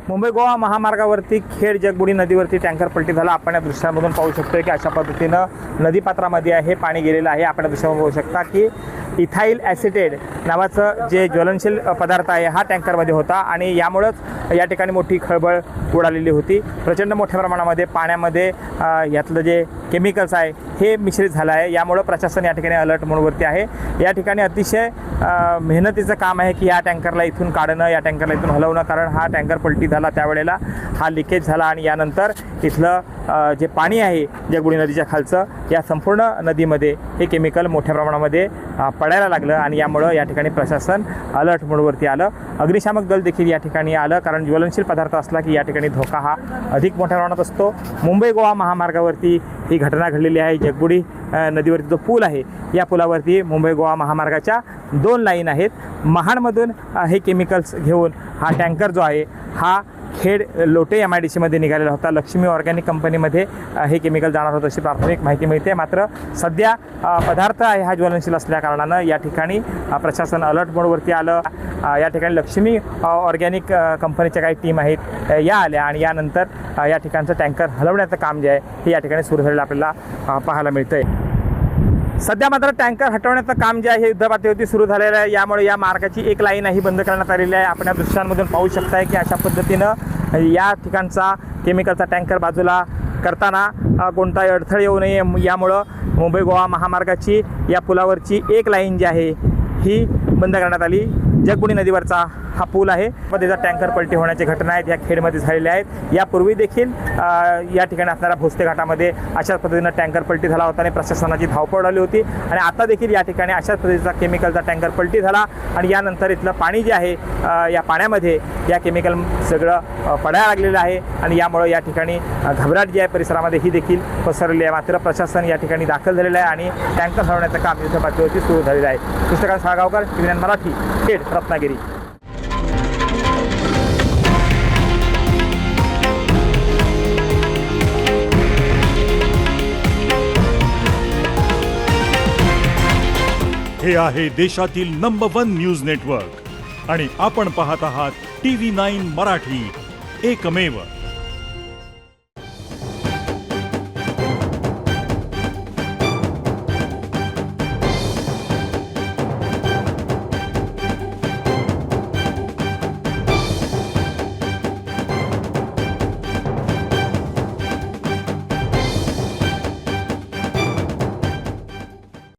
मुंबई गोवा महामार्गावरती खेड जगबुडी नदीवरती टँकर पलटी झाला। आपण या दृश्यामधून पाहू शकतोय की अशा पद्धतीनं नदीपात्रामध्ये आहे पाणी गेलेलं आहे। आपण या दृश्यामध्ये पाहू शकता की इथाईल ॲसिटेट नावाचं जे ज्वलनशील पदार्थ आहे हा टँकरमध्ये होता आणि यामुळंच या ठिकाणी मोठी खळबळ उडालेली होती। प्रचंड मोठ्या प्रमाणामध्ये पाण्यामध्ये यातलं जे केमिकल्स आहे हे मिश्रित झालं आहे। यामुळं प्रशासन या ठिकाणी अलर्ट मोडवरती आहे। या ठिकाणी अतिशय मेहनतीचं काम आहे की या टँकरला इथून काढणं, या टँकरला इथून हलवणं, कारण हा टँकर पलटी झाला त्यावेळेला हा लिकेज झाला आणि यानंतर इथलं जे पाणी आहे जगबुडी नदीच्या खालचं या संपूर्ण नदीमध्ये हे केमिकल मोठ्या प्रमाणामध्ये पडायला लागलं आणि यामुळं या ठिकाणी प्रशासन अलर्ट मोडवरती आलं। अग्निशामक दल देखील या ठिकाणी आलं, कारण ज्वलनशील पदार्थ असला की या ठिकाणी धोका हा अधिक मोठ्या प्रमाणात असतो। मुंबई गोवा महामार्गावरती ही घटना घडलेली आहे। जगबुडी नदीवरती जो पूल आहे या पुलावरती मुंबई गोवा महामार्गाच्या 2 लाईन आहेत। महाडमधून हे केमिकल्स घेऊन हा टँकर जो आहे हा खेड लोटे MIDCमध्ये निघालेला होता। लक्ष्मी ऑर्गॅनिक कंपनीमध्ये हे केमिकल जाणार होतं अशी प्राथमिक माहिती मिळते। मात्र सध्या पदार्थ आहे हा ज्वलनशील असल्या कारणानं या ठिकाणी प्रशासन अलर्ट मोडवरती आलं। या ठिकाणी लक्ष्मी ऑर्गॅनिक कंपनीच्या काही टीम आहेत या आल्या आणि यानंतर या ठिकाणचं टँकर हलवण्याचं काम जे आहे हे या ठिकाणी सुरू झालेलं आपल्याला पाहायला मिळतं आहे। सध्या मात्र टँकर हटवण्याचं काम जे आहे हे युद्धपातळीवरती सुरू झालेलं आहे। यामुळे या मार्गाची एक लाईन ही बंद करण्यात आलेली आहे। आपण या दृश्यांमधून पाहू शकताय की अशा पद्धतीनं या ठिकाणचा केमिकलचा टँकर बाजूला करताना कोणताही अडथळे येऊ नये यामुळं मुंबई गोवा महामार्गाची या पुलावरची एक लाईन जी आहे ही बंद करण्यात आली। जगबुडी नदीवरचा हा पूल आहे, त्याचा टँकर पलटी होण्याची घटना आहेत या खेडमध्ये झालेल्या आहेत। यापूर्वी देखील या ठिकाणी असणाऱ्या भोसले घाटामध्ये अशाच पद्धतीनं टँकर पलटी झाला होता आणि प्रशासनाची धावपळ उडाली होती आणि आता देखील या ठिकाणी अशाच पद्धतीचा केमिकलचा टँकर पलटी झाला आणि यानंतर इथलं पाणी जे आहे या पाण्यामध्ये या केमिकल सगळं पडायला लागलेलं आहे आणि यामुळं या ठिकाणी घबराट जी आहे परिसरामध्ये ही देखील पसरलेली आहे। मात्र प्रशासन या ठिकाणी दाखल झालेलं आहे आणि टँकर हलवण्याचं काम युद्धपातळीवरती सुरू झालेलं आहे। कृष्णकांत साळगावकर, टीव्ही 9 मराठी, खेड, रत्नागिरी। हे आहे देशातील नंबर 1 न्यूज नेटवर्क आणि आपण पाहत आहात TV9 मराठी, एकमेव।